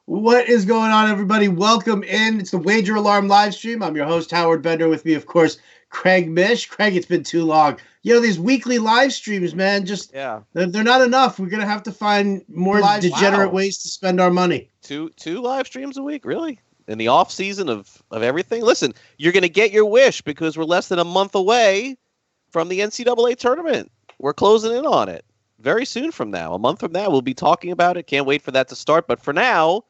What is going on, everybody? Welcome in. It's the Wager Alarm live stream. I'm your host, Howard Bender. With me, of course, Craig Mish. Craig, it's been too long. These weekly live streams, man, they're not enough. We're going to have to find more degenerate ways to spend our money. Two live streams a week, really? In the off season of everything? Listen, you're going to get your wish because we're less than a month away from the NCAA tournament. We're closing in on it very soon from now. A month from now, we'll be talking about it. Can't wait for that to start. But for now,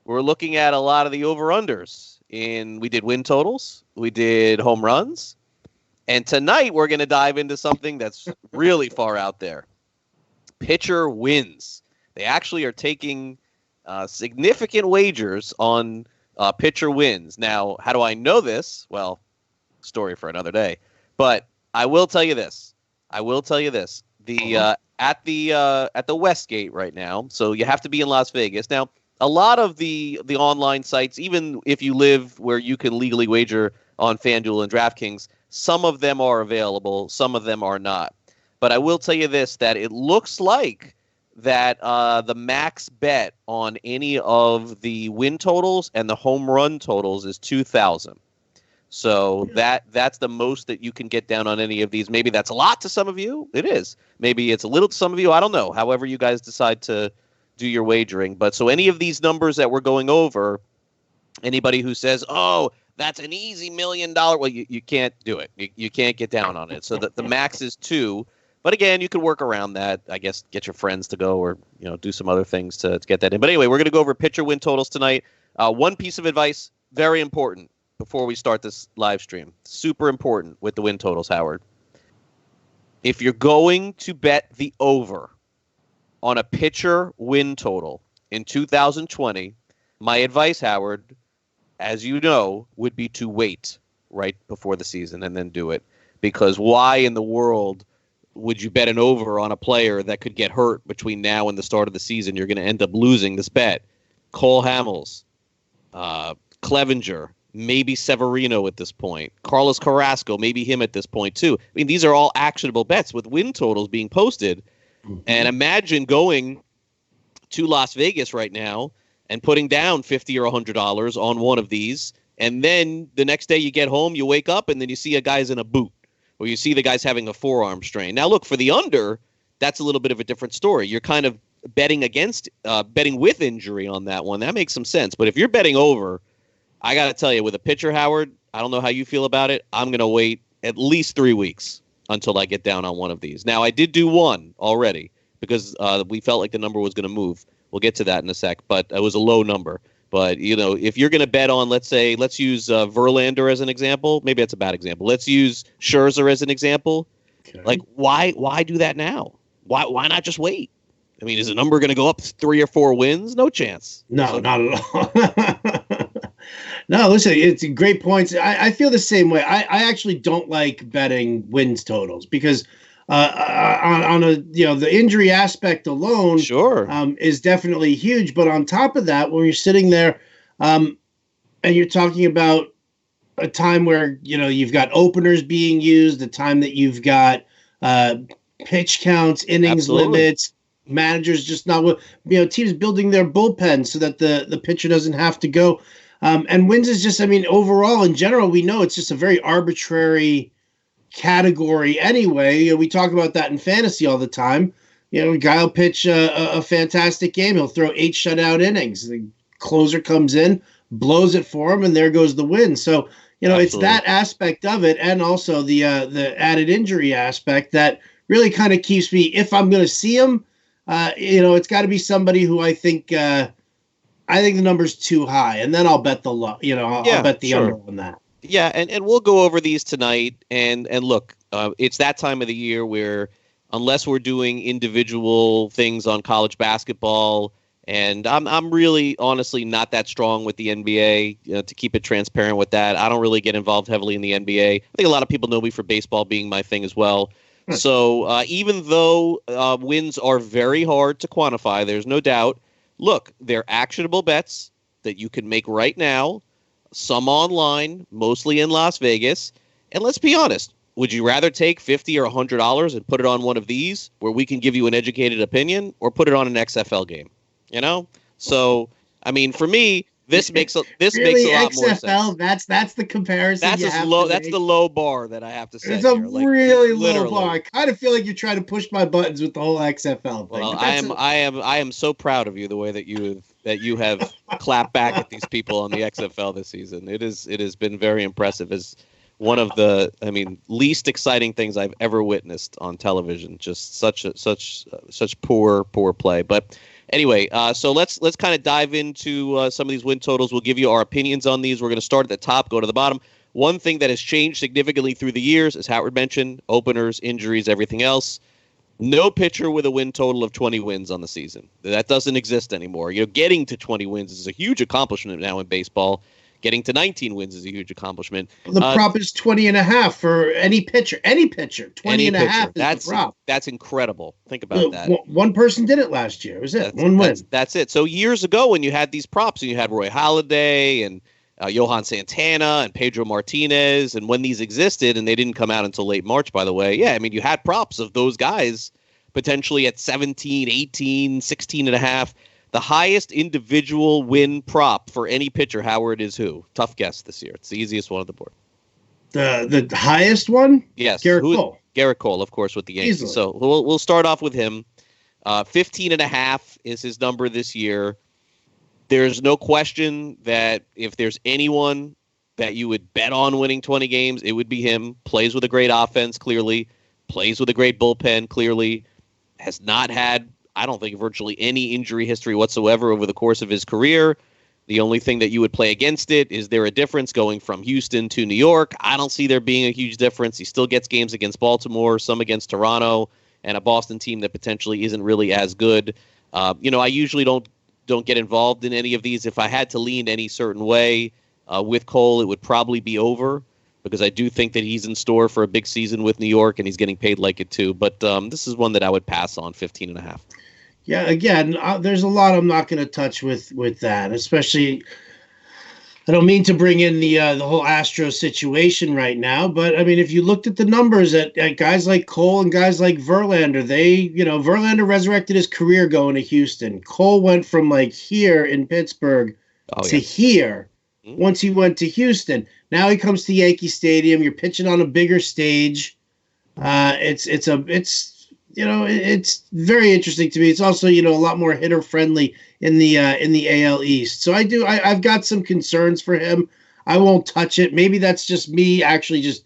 we're looking at a lot of the over-unders. We did win totals. We did home runs. And tonight, we're going to dive into something that's really far out there. Pitcher wins. They actually are taking significant wagers on pitcher wins. Now, how do I know this? Well, story for another day. But I will tell you this. At the Westgate right now, so you have to be in Las Vegas. Now, a lot of the online sites, even if you live where you can legally wager on FanDuel and DraftKings, some of them are available, some of them are not. But I will tell you this, that it looks like that the max bet on any of the win totals and the home run totals is 2,000. So that's the most that you can get down on any of these. Maybe that's a lot to some of you. It is. Maybe it's a little to some of you. I don't know. However you guys decide to do your wagering. But so any of these numbers that we're going over, anybody who says, oh, that's an easy $1 million, well, you can't do it. You can't get down on it. So the max is 2. But again, you can work around that. I guess get your friends to go or do some other things to get that in. But anyway, we're going to go over pitcher win totals tonight. One piece of advice, very important before we start this live stream. Super important with the win totals, Howard. If you're going to bet the over on a pitcher win total in 2020, my advice, Howard, as you know, would be to wait right before the season and then do it. Because why in the world would you bet an over on a player that could get hurt between now and the start of the season? You're going to end up losing this bet. Cole Hamels, Clevenger, maybe Severino at this point. Carlos Carrasco, maybe him at this point too. I mean, these are all actionable bets with win totals being posted. And imagine going to Las Vegas right now and putting down $50 or $100 on one of these. And then the next day you get home, you wake up, and then you see a guy's in a boot. Or you see the guy's having a forearm strain. Now, look, for the under, that's a little bit of a different story. You're kind of betting with injury on that one. That makes some sense. But if you're betting over, I got to tell you, with a pitcher, Howard, I don't know how you feel about it. I'm going to wait at least 3 weeks until I get down on one of these. Now, I did do one already because we felt like the number was going to move. We'll get to that in a sec, but it was a low number. But, if you're going to bet on, let's use Verlander as an example. Maybe that's a bad example. Let's use Scherzer as an example. Okay. Like, why do that now? Why not just wait? I mean, is the number going to go up 3 or 4 wins? No chance. No, not at all. No, listen, it's great points. I feel the same way. I actually don't like betting wins totals because on the injury aspect alone, sure, is definitely huge. But on top of that, when you're sitting there, and you're talking about a time where you've got openers being used, the time that you've got pitch counts, innings limits, managers just not teams building their bullpen so that the pitcher doesn't have to go. And wins is just, overall, in general, we know it's just a very arbitrary category anyway. We talk about that in fantasy all the time. A guy will pitch a fantastic game. He'll throw 8 shutout innings. The closer comes in, blows it for him, and there goes the win. So, Absolutely. It's that aspect of it and also the added injury aspect that really kind of keeps me, if I'm going to see him, it's got to be somebody who I think the number's too high, and then I'll bet the low. I'll bet the under on that. Yeah, and we'll go over these tonight. And look, it's that time of the year where, unless we're doing individual things on college basketball, and I'm really honestly not that strong with the NBA to keep it transparent with that. I don't really get involved heavily in the NBA. I think a lot of people know me for baseball being my thing as well. So even though wins are very hard to quantify, there's no doubt. Look, they're actionable bets that you can make right now, some online, mostly in Las Vegas. And let's be honest, would you rather take $50 or $100 and put it on one of these where we can give you an educated opinion, or put it on an XFL game? So I mean, for me, this makes a lot more XFL, sense. That's the comparison. That's the low bar that I have to set. It's a here. really low bar. I kind of feel like you're trying to push my buttons with the whole XFL thing. Well, I am so proud of you the way that you have clapped back at these people on the XFL this season. It has been very impressive. As one of the least exciting things I've ever witnessed on television. Just such poor play. But anyway, so let's kind of dive into some of these win totals. We'll give you our opinions on these. We're going to start at the top, go to the bottom. One thing that has changed significantly through the years, as Howard mentioned, openers, injuries, everything else. No pitcher with a win total of 20 wins on the season. That doesn't exist anymore. Getting to 20 wins is a huge accomplishment now in baseball. Getting to 19 wins is a huge accomplishment. The prop is 20.5 for any pitcher. 20.5 is the prop. That's incredible. Think about that. One person did it last year. Was it one win? That's it. So years ago, when you had these props, and you had Roy Halladay and Johan Santana and Pedro Martinez, and when these existed, and they didn't come out until late March, by the way. Yeah, I mean, you had props of those guys potentially at 17, 18, 16.5. The highest individual win prop for any pitcher, Howard, is who? Tough guess this year. It's the easiest one on the board. The highest one? Yes. Gerrit Cole. Gerrit Cole, of course, with the Yankees. Easily. So we'll start off with him. 15.5 is his number this year. There's no question that if there's anyone that you would bet on winning 20 games, it would be him. Plays with a great offense, clearly. Plays with a great bullpen, clearly. Has not had, I don't think, virtually any injury history whatsoever over the course of his career. The only thing that you would play against it is there a difference going from Houston to New York? I don't see there being a huge difference. He still gets games against Baltimore, some against Toronto, and a Boston team that potentially isn't really as good. I usually don't get involved in any of these. If I had to lean any certain way with Cole, it would probably be over, because I do think that he's in store for a big season with New York, and he's getting paid like it too. But this is one that I would pass on, 15.5. Yeah, again, there's a lot I'm not going to touch with that, especially. I don't mean to bring in the whole Astro situation right now, but I mean, if you looked at the numbers at guys like Cole and guys like Verlander, Verlander resurrected his career going to Houston. Cole went from here in Pittsburgh to here once he went to Houston. Now he comes to Yankee Stadium. You're pitching on a bigger stage. It's very interesting to me. It's also, a lot more hitter friendly in the AL East. So I've got some concerns for him. I won't touch it. Maybe that's just me actually just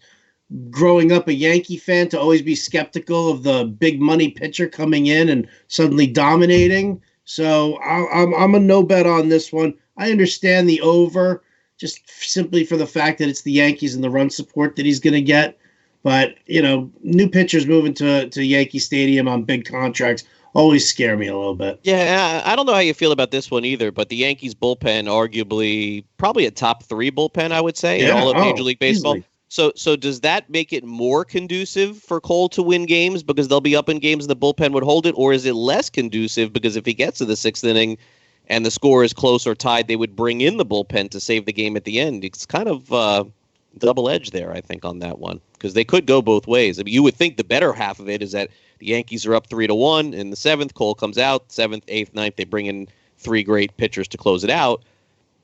growing up a Yankee fan to always be skeptical of the big money pitcher coming in and suddenly dominating. So I'm a no bet on this one. I understand the over just simply for the fact that it's the Yankees and the run support that he's going to get. But, new pitchers moving to Yankee Stadium on big contracts always scare me a little bit. Yeah, I don't know how you feel about this one either, but the Yankees bullpen, arguably probably a top 3 bullpen, I would say, in all of Major League Baseball. Easily. So does that make it more conducive for Cole to win games because they'll be up in games and the bullpen would hold it? Or is it less conducive because if he gets to the 6th inning and the score is close or tied, they would bring in the bullpen to save the game at the end? It's kind of double-edged there, I think, on that one, because they could go both ways. I mean, you would think the better half of it is that the Yankees are up 3-1 in the 7th. Cole comes out 7th, 8th, 9th. They bring in 3 great pitchers to close it out.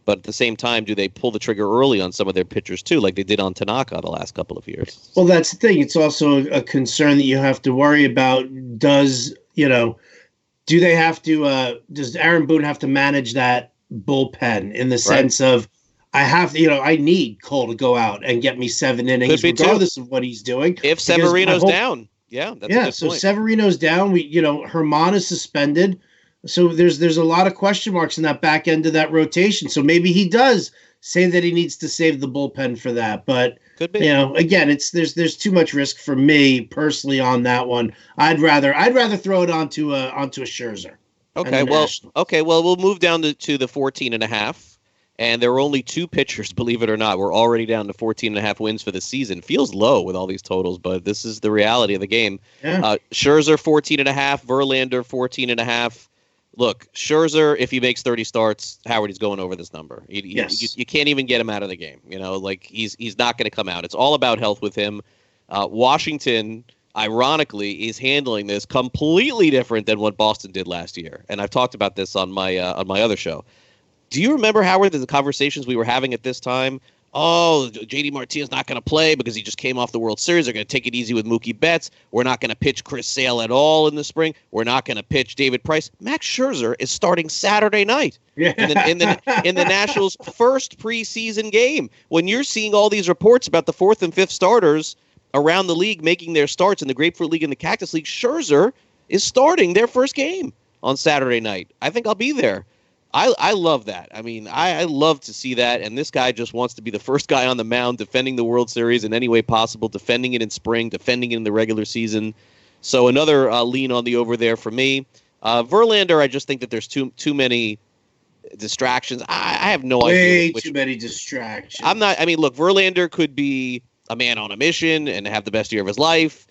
But at the same time, do they pull the trigger early on some of their pitchers too, like they did on Tanaka the last couple of years? Well, that's the thing. It's also a concern that you have to worry about. Do they have to? Does Aaron Boone have to manage that bullpen in the sense of? I need Cole to go out and get me 7 innings, regardless of what he's doing. If Severino's down, that's a good point. Severino's down. Herman is suspended, so there's a lot of question marks in that back end of that rotation. So maybe he does say that he needs to save the bullpen for that, but could be. Again, there's too much risk for me personally on that one. I'd rather throw it onto a Scherzer. Okay, well, we'll move down to the 14.5. And there were only 2 pitchers, believe it or not. We're already down to 14.5 wins for the season. Feels low with all these totals, but this is the reality of the game. Yeah. Scherzer, 14.5. Verlander, 14.5. Look, Scherzer, if he makes 30 starts, Howard, he's going over this number. You can't even get him out of the game. He's not going to come out. It's all about health with him. Washington, ironically, is handling this completely different than what Boston did last year. And I've talked about this on my other show. Do you remember, Howard, the conversations we were having at this time? Oh, J.D. Martinez not going to play because he just came off the World Series. They're going to take it easy with Mookie Betts. We're not going to pitch Chris Sale at all in the spring. We're not going to pitch David Price. Max Scherzer is starting Saturday night in the Nationals' first preseason game. When you're seeing all these reports about the fourth and fifth starters around the league making their starts in the Grapefruit League and the Cactus League, Scherzer is starting their first game on Saturday night. I think I'll be there. I love that. I mean, I love to see that, and this guy just wants to be the first guy on the mound defending the World Series in any way possible, defending it in spring, defending it in the regular season. So another lean on the over there for me. Verlander, I just think that there's too many distractions. I have no idea. Way too many distractions. Look, Verlander could be a man on a mission and have the best year of his life.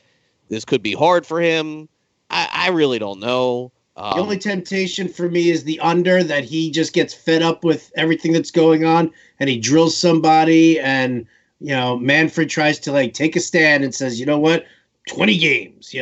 This could be hard for him. I really don't know. The only temptation for me is the under, that he just gets fed up with everything that's going on and he drills somebody, and, Manfred tries to take a stand and says, you know what, 20 games,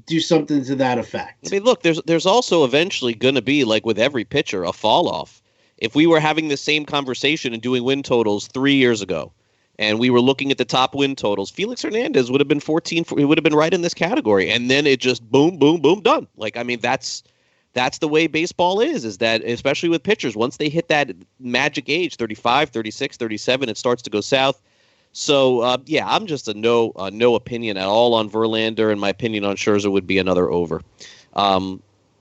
do something to that effect. I mean, look, there's also eventually going to be, like with every pitcher, a fall off. If we were having the same conversation and doing win totals 3 years ago, and we were looking at the top win totals, Felix Hernandez would have been 14. He would have been right in this category. And then it just boom, boom, boom, done. That's the way baseball is that, especially with pitchers, once they hit that magic age, 35, 36, 37, it starts to go south. So, I'm just no opinion at all on Verlander, and my opinion on Scherzer would be another over.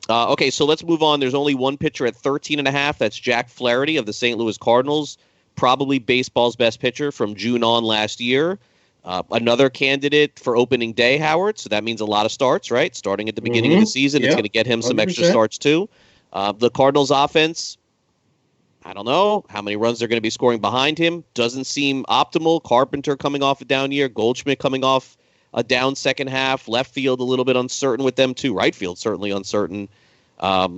Okay, so let's move on. There's only one pitcher at 13.5. That's Jack Flaherty of the St. Louis Cardinals. Probably baseball's best pitcher from June on last year. Another candidate for opening day, Howard. So that means a lot of starts, right? Starting at the beginning of the season, it's going to get him some 100%. Extra starts too. The Cardinals offense, I don't know how many runs they're going to be scoring behind him. Doesn't seem optimal. Carpenter coming off a down year. Goldschmidt coming off a down second half. Left field a little bit uncertain with them too. Right field certainly uncertain. I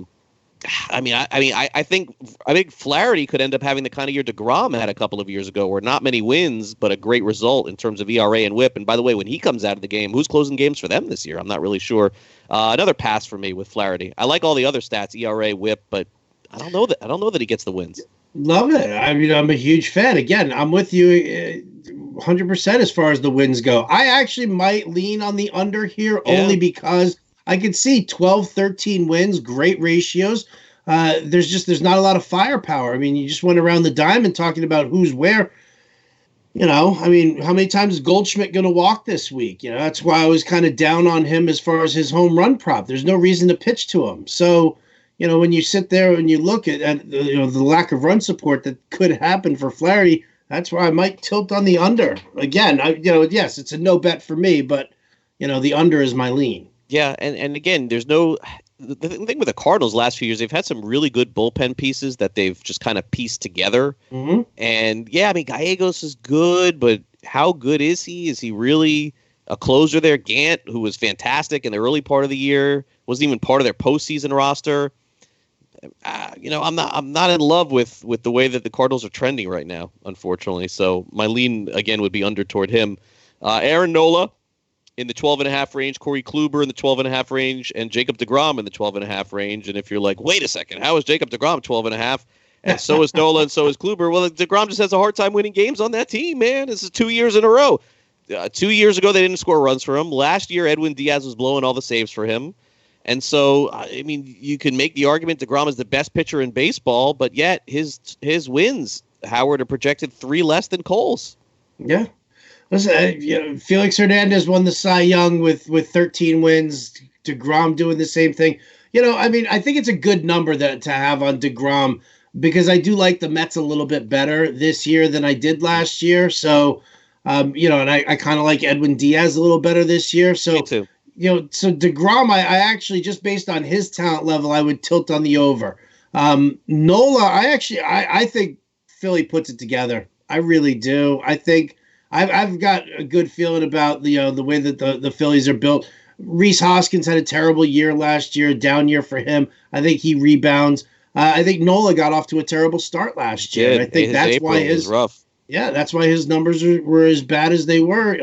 think Flaherty could end up having the kind of year DeGrom had a couple of years ago, where not many wins, but a great result in terms of ERA and WHIP. And by the way, when he comes out of the game, who's closing games for them this year? I'm not really sure. Another pass for me with Flaherty. I like all the other stats, ERA, WHIP, but I don't know that he gets the wins. Love it. I mean, I'm a huge fan. Again, I'm with you 100% as far as the wins go. I actually might lean on the under here only because I could see 12, 13 wins, great ratios. There's not a lot of firepower. I mean, you just went around the diamond talking about who's where. How many times is Goldschmidt going to walk this week? That's why I was kind of down on him as far as his home run prop. There's no reason to pitch to him. So, when you sit there and you look at the lack of run support that could happen for Flaherty, that's where I might tilt on the under. Again, yes, it's a no bet for me, but, the under is my lean. Yeah, and again, there's no – the thing with the Cardinals last few years, they've had some really good bullpen pieces that they've just kind of pieced together. Mm-hmm. And, Gallegos is good, but how good is he? Is he really a closer there? Gant, who was fantastic in the early part of the year, wasn't even part of their postseason roster. I'm not in love with the way that the Cardinals are trending right now, unfortunately. So my lean, again, would be under toward him. Aaron Nola in the 12.5 range, Corey Kluber in the 12.5 range, and Jacob deGrom in the 12.5 range. And if you're like, wait a second, how is Jacob deGrom 12.5? And so is Nola, and so is Kluber. Well, deGrom just has a hard time winning games on that team, man. This is 2 years in a row. 2 years ago, they didn't score runs for him. Last year, Edwin Diaz was blowing all the saves for him. And so, you can make the argument deGrom is the best pitcher in baseball, but yet his wins, Howard, are projected 3 less than Cole's. Yeah. Listen, Felix Hernandez won the Cy Young with 13 wins. DeGrom doing the same thing. I think it's a good number to have on DeGrom, because I do like the Mets a little bit better this year than I did last year. So, and I kind of like Edwin Diaz a little better this year. So, me too. So DeGrom, I actually, just based on his talent level, I would tilt on the over. Nola, I think Philly puts it together. I really do. I think I've got a good feeling about the way that the Phillies are built. Rhys Hoskins had a terrible year last year, down year for him. I think he rebounds. I think Nola got off to a terrible start last year. I think that's why his rough. Yeah, that's why his numbers were as bad as they were.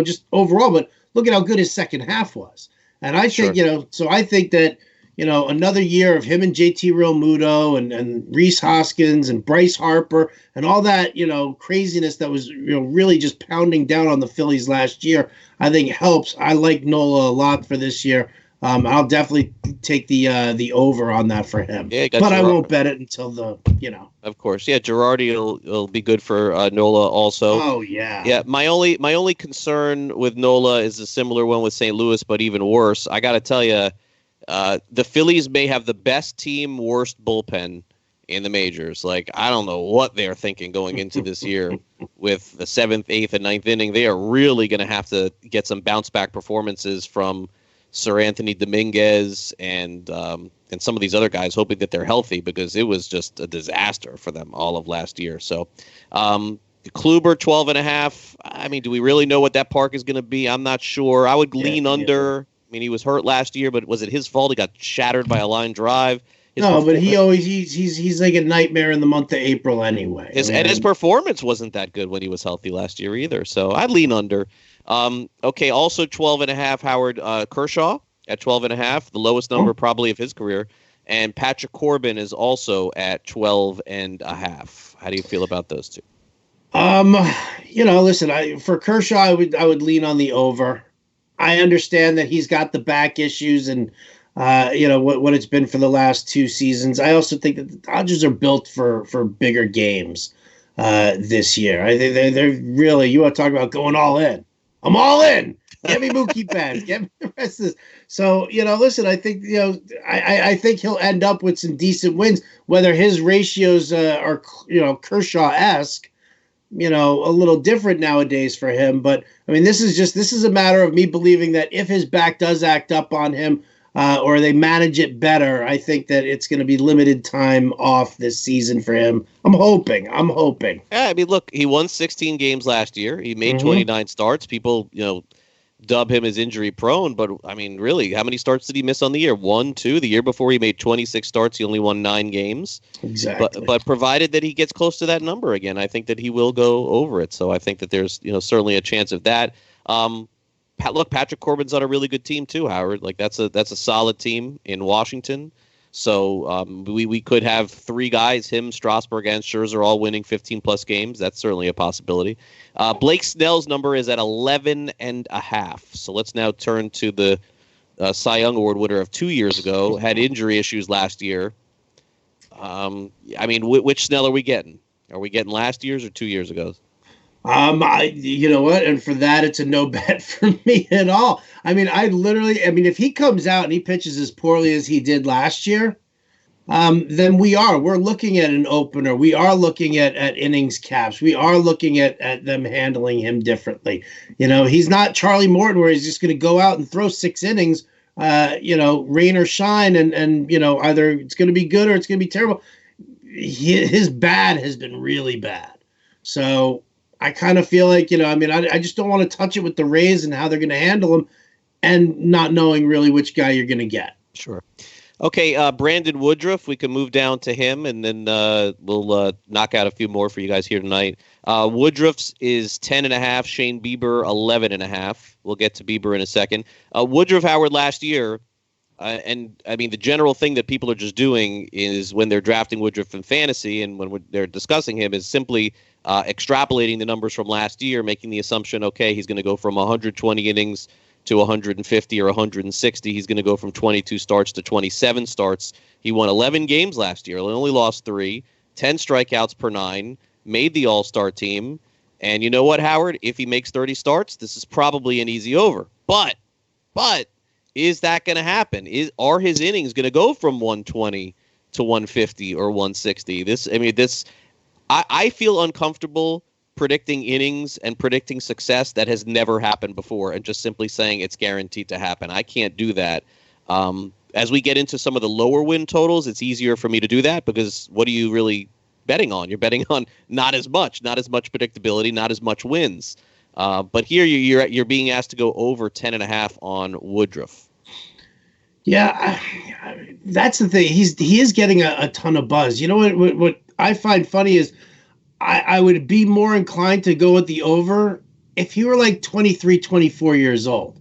Just overall. But look at how good his second half was. And I think so I think that another year of him and JT Realmuto and Rhys Hoskins and Bryce Harper and all that, craziness that was, really just pounding down on the Phillies last year, I think helps. I like Nola a lot for this year. I'll definitely take the over on that for him. Yeah, but I won't bet it until Of course, yeah. Girardi will be good for Nola also. Oh yeah. Yeah. My only concern with Nola is a similar one with St. Louis, but even worse. I got to tell you, the Phillies may have the best team, worst bullpen in the majors. Like, I don't know what they're thinking going into this year with the 7th, 8th, and 9th inning. They are really going to have to get some bounce back performances from Sir Anthony Dominguez and some of these other guys, hoping that they're healthy, because it was just a disaster for them all of last year. So Kluber 12.5. I mean, do we really know what that park is going to be? I'm not sure. I would lean under. I mean, he was hurt last year, but was it his fault? He got shattered by a line drive. But he's like a nightmare in the month of April anyway. His performance wasn't that good when he was healthy last year either. So I'd lean under. Okay, also 12.5, Howard Kershaw at 12.5, the lowest number probably of his career. And Patrick Corbin is also at 12.5. How do you feel about those two? Listen, for Kershaw, I would lean on the over. I understand that he's got the back issues and what it's been for the last 2 seasons. I also think that the Dodgers are built for bigger games this year. I think they're really, you want to talk about going all in. I'm all in. Get me Mookie Betts. Get me the rest of this. So, listen, I think, I think he'll end up with some decent wins, whether his ratios are, Kershaw-esque, a little different nowadays for him. But, I mean, this is a matter of me believing that if his back does act up on him, or they manage it better, I think that it's going to be limited time off this season for him. I'm hoping. Yeah, I mean, look, he won 16 games last year. He made 29 starts. People, dub him as injury prone, but I mean, really, how many starts did he miss on the year? 1, 2. The year before he made 26 starts, he only won 9 games. Exactly. But provided that he gets close to that number again, I think that he will go over it. So I think that there's, certainly a chance of that. Look, Patrick Corbin's on a really good team too, Howard. Like that's a solid team in Washington. So we could have 3 guys, him, Strasburg, and Scherzer, all winning 15-plus games. That's certainly a possibility. Blake Snell's number is at 11.5. So let's now turn to the Cy Young Award winner of 2 years ago. Had injury issues last year. I mean, which Snell are we getting? Are we getting last year's or 2 years ago? You know what? And for that, it's a no bet for me at all. I mean, if he comes out and he pitches as poorly as he did last year, then we're looking at an opener. We are looking at innings caps. We are looking at them handling him differently. He's not Charlie Morton where he's just going to go out and throw 6 innings, rain or shine. And either it's going to be good or it's going to be terrible. His bad has been really bad. So I kind of feel like, I just don't want to touch it with the Rays and how they're going to handle him and not knowing really which guy you're going to get. Sure. Okay, Brandon Woodruff, we can move down to him, and then we'll knock out a few more for you guys here tonight. Woodruff's is 10.5, Shane Bieber 11.5. We'll get to Bieber in a second. Woodruff, Howard, last year, and I mean, the general thing that people are just doing is when they're drafting Woodruff in fantasy and when they're discussing him is simply extrapolating the numbers from last year, making the assumption, okay, he's going to go from 120 innings to 150 or 160. He's going to go from 22 starts to 27 starts. He won 11 games last year, only lost 3, 10 strikeouts per 9, made the All-Star team. And you know what, Howard? If he makes 30 starts, this is probably an easy over. But is that going to happen? Are his innings going to go from 120 to 150 or 160? I feel uncomfortable predicting innings and predicting success that has never happened before and just simply saying it's guaranteed to happen. I can't do that. As we get into some of the lower win totals, it's easier for me to do that because what are you really betting on? You're betting on not as much predictability, not as much wins. But here you're being asked to go over 10.5 on Woodruff. Yeah, that's the thing. He is getting a ton of buzz. You know what I find funny is I would be more inclined to go with the over if he were like 23, 24 years old.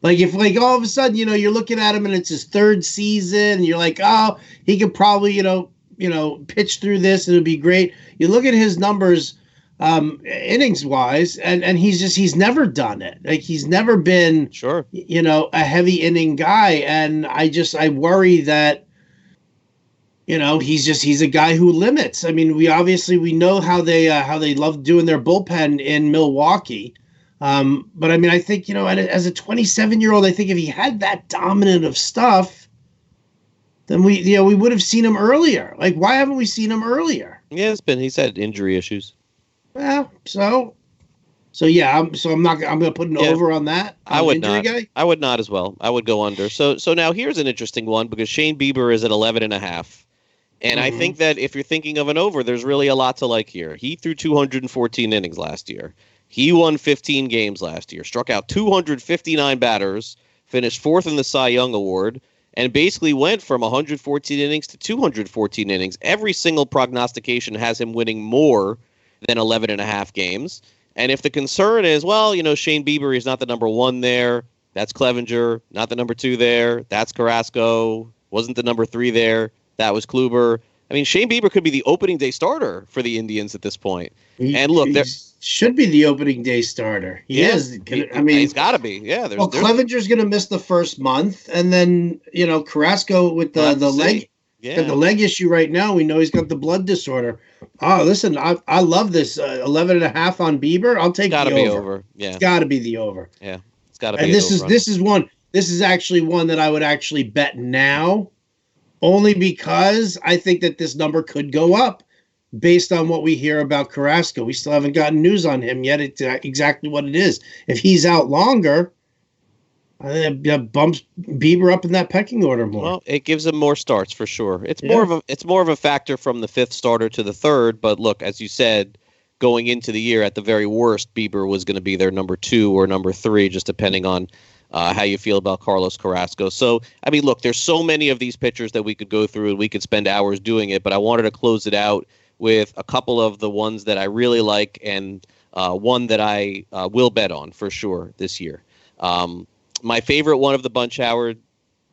Like if like all of a sudden, you're looking at him and it's his third season, and you're like, oh, he could probably, pitch through this and it'd be great. You look at his numbers, innings wise, and he's never done it. Like he's never been, sure, a heavy inning guy. And I worry that, he's a guy who limits. I mean, we know how they love doing their bullpen in Milwaukee. But I mean, I think, as a 27-year-old, I think if he had that dominant of stuff, then we would have seen him earlier. Like, why haven't we seen him earlier? Yeah, he's had injury issues. Well, so yeah, I'm going to put an over on that. I would not. I would not as well. I would go under. So now here's an interesting one because Shane Bieber is at 11.5. And I think that if you're thinking of an over, there's really a lot to like here. He threw 214 innings last year. He won 15 games last year, struck out 259 batters, finished fourth in the Cy Young Award, and basically went from 114 innings to 214 innings. Every single prognostication has him winning more than 11 and a half games. And if the concern is, well, Shane Bieber is not the number one there, that's Clevenger, not the number two there, that's Carrasco, wasn't the number three there, that was Kluber. I mean, Shane Bieber could be the opening day starter for the Indians at this point. And look, there should be the opening day starter. He is. I mean, he's got to be. Yeah. Clevenger's going to miss the first month, and then Carrasco with the leg. Yeah. Got the leg issue right now. We know he's got the blood disorder. Oh, listen, I love this 11.5 on Bieber. I'll take the over. Got to be over. Yeah, it's got to be the over. Yeah, it's got to be. And this is one. This is actually one that I would actually bet now, only because I think that this number could go up based on what we hear about Carrasco. We still haven't gotten news on him yet. It's exactly what it is. If he's out longer, that bumps Bieber up in that pecking order more. Well, it gives him more starts for sure. It's more of a factor from the fifth starter to the third. But look, as you said, going into the year, at the very worst, Bieber was going to be their number two or number three, just depending on how you feel about Carlos Carrasco. So, I mean, look, there's so many of these pitchers that we could go through and we could spend hours doing it. But I wanted to close it out with a couple of the ones that I really like and one that I will bet on for sure this year. My favorite one of the bunch, Howard,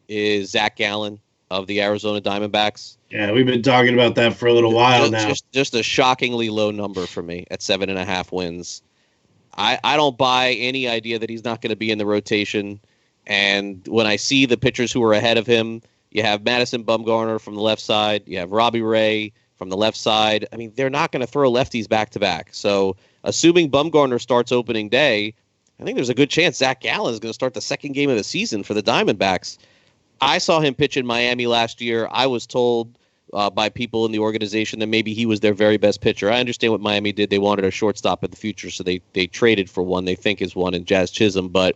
is Zach Gallen of the Arizona Diamondbacks. Yeah, we've been talking about that for a little while now. Just a shockingly low number for me at 7.5 wins. I don't buy any idea that he's not going to be in the rotation. And when I see the pitchers who are ahead of him, you have Madison Bumgarner from the left side. You have Robbie Ray from the left side. I mean, they're not going to throw lefties back-to-back. So assuming Bumgarner starts opening day, I think there's a good chance Zach Gallen is going to start the second game of the season for the Diamondbacks. I saw him pitch in Miami last year. I was told by people in the organization that maybe he was their very best pitcher. I understand what Miami did. They wanted a shortstop in the future, so they traded for one they think is one in Jazz Chisholm. But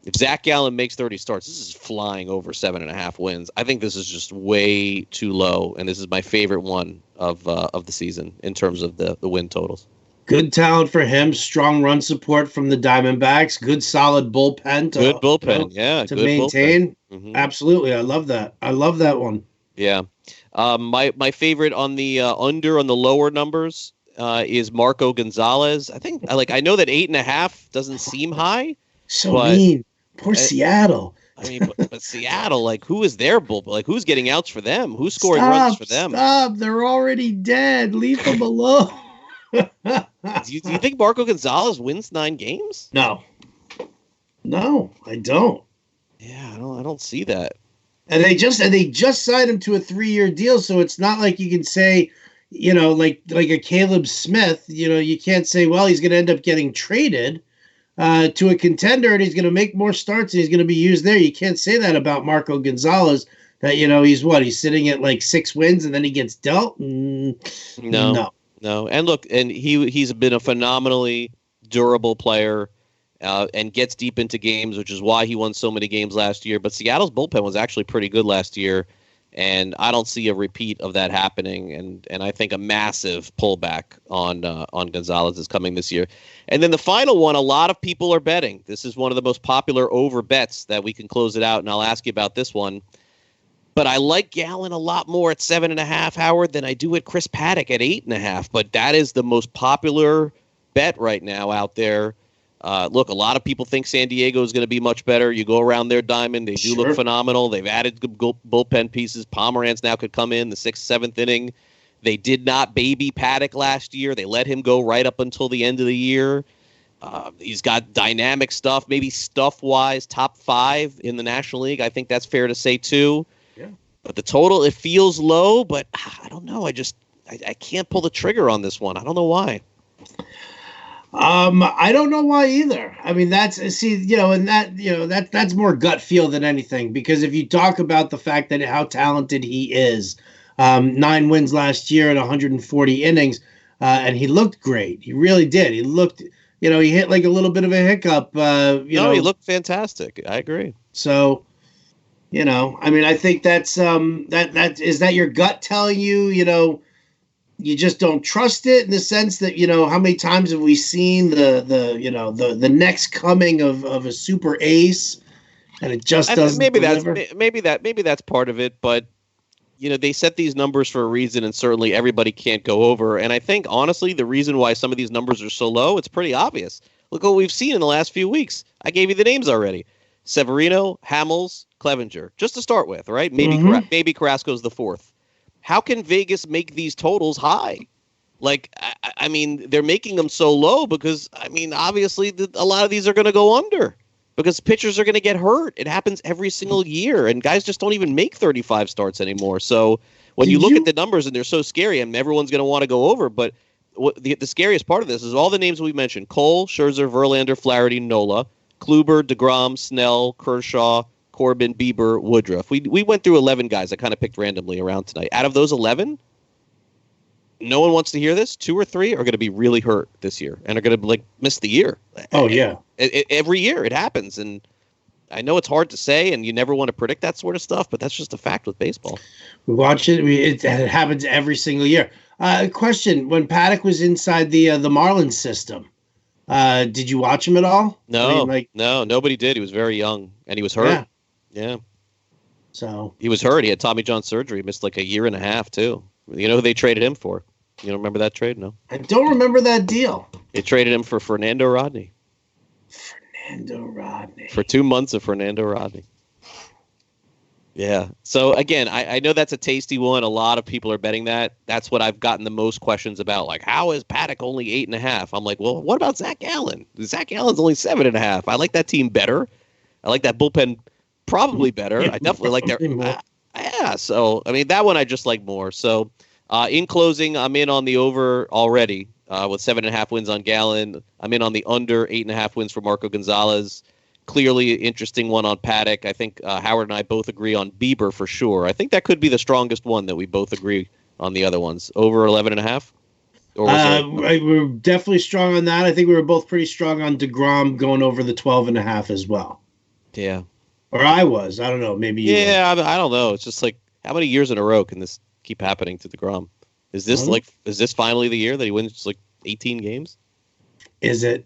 if Zach Gallen makes 30 starts, this is flying over 7.5 wins. I think this is just way too low, and this is my favorite one of the season in terms of the win totals. Good talent for him. Strong run support from the Diamondbacks. Good solid bullpen. To maintain. Mm-hmm. Absolutely, I love that. I love that one. Yeah, my favorite on the under on the lower numbers is Marco Gonzales. I know that 8.5 doesn't seem high. So mean. Poor Seattle. I mean, but Seattle, like, who is their bullpen? Like, who's getting outs for them? Who's scoring runs for them? Stop! They're already dead. Leave them alone. Do you think Marco Gonzales wins 9 games? No, I don't. Yeah, I don't see that. And they just signed him to a 3-year deal, so it's not like you can say, like a Caleb Smith. You can't say, well, he's going to end up getting traded to a contender and he's going to make more starts and he's going to be used there. You can't say that about Marco Gonzales. That he's sitting at like 6 wins and then he gets dealt. No. And look, and he's been a phenomenally durable player and gets deep into games, which is why he won so many games last year. But Seattle's bullpen was actually pretty good last year, and I don't see a repeat of that happening. And I think a massive pullback on Gonzales is coming this year. And then the final one, a lot of people are betting. This is one of the most popular over bets that we can close it out, and I'll ask you about this one. But I like Gallen a lot more at 7.5, Howard, than I do at Chris Paddack at 8.5. But that is the most popular bet right now out there. Look, a lot of people think San Diego is going to be much better. You go around their diamond, they do look phenomenal. They've added good bullpen pieces. Pomeranz now could come in the 6th, 7th inning. They did not baby Paddack last year. They let him go right up until the end of the year. He's got dynamic stuff, maybe stuff-wise, top 5 in the National League. I think that's fair to say, too. Yeah. But the total, it feels low, but I don't know. I can't pull the trigger on this one. I don't know why. I don't know why either. I mean, that's more gut feel than anything, because if you talk about the fact that how talented he is, 9 wins last year at 140 innings, and he looked great. He really did. He looked, he hit like a little bit of a hiccup. He looked fantastic. I agree. So, I mean, I think that's that is that your gut telling you, you just don't trust it, in the sense that, how many times have we seen the next coming of a super ace, and it just doesn't deliver? Maybe that's part of it, but they set these numbers for a reason, and certainly everybody can't go over. And I think, honestly, the reason why some of these numbers are so low, it's pretty obvious. Look what we've seen in the last few weeks. I gave you the names already: Severino, Hamels, Clevenger, just to start with, right? Maybe Carrasco's the 4th. How can Vegas make these totals high? Like, I mean, they're making them so low because, I mean, obviously a lot of these are going to go under because pitchers are going to get hurt. It happens every single year, and guys just don't even make 35 starts anymore. So when you look at the numbers, and they're so scary, and everyone's going to want to go over, but the scariest part of this is all the names we mentioned: Cole, Scherzer, Verlander, Flaherty, Nola, Kluber, DeGrom, Snell, Kershaw, Corbin, Bieber, Woodruff. We went through 11 guys I kind of picked randomly around tonight. Out of those 11, no one wants to hear this. 2 or 3 are going to be really hurt this year and are going to miss the year. Oh, yeah. Every year it happens. And I know it's hard to say, and you never want to predict that sort of stuff, but that's just a fact with baseball. We watch it. It happens every single year. Question: when Paddack was inside the Marlins system, did you watch him at all? No, no, nobody did. He was very young, and he was hurt. Yeah. So he was hurt. He had Tommy John surgery. He missed like a year and a half, too. You know who they traded him for? You don't remember that trade? No. I don't remember that deal. They traded him for Fernando Rodney. For 2 months of Fernando Rodney. Yeah. So, again, I know that's a tasty one. A lot of people are betting that. That's what I've gotten the most questions about. Like, how is Paddack only 8.5? I'm like, well, what about Zach Allen? Zach Allen's only 7.5. I like that team better. I like that bullpen probably better. I definitely like their yeah. So I mean, that one I just like more. So in closing, I'm in on the over already with 7.5 wins on Gallen. I'm in on the under 8.5 wins for Marco Gonzales. Clearly interesting one on Paddack. I think Howard and I both agree on Bieber for sure. I think that could be the strongest one that we both agree on the other ones. Over 11.5. We're definitely strong on that. I think we were both pretty strong on DeGrom going over the 12.5 as well. Yeah. Or I was. I don't know. Maybe you were. I don't know. It's just like, how many years in a row can this keep happening to DeGrom? Is this finally the year that he wins like 18 games? Is it?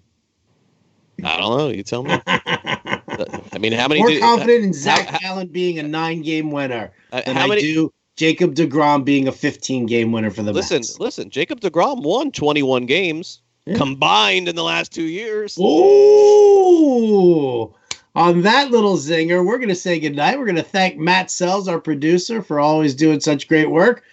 I don't know. You tell me. I mean, how many? More confident in Zach Allen being a 9-game winner than I do Jacob DeGrom being a 15-game winner for the Mets. Listen. Jacob DeGrom won 21 games combined in the last 2 years. Ooh. On that little zinger, we're going to say goodnight. We're going to thank Matt Sells, our producer, for always doing such great work.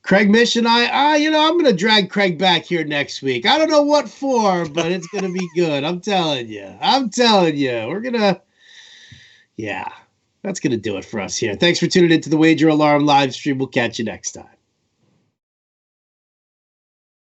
Craig Mish and I, I'm going to drag Craig back here next week. I don't know what for, but it's going to be good. I'm telling you. We're going to, that's going to do it for us here. Thanks for tuning into the Wager Alarm live stream. We'll catch you next time.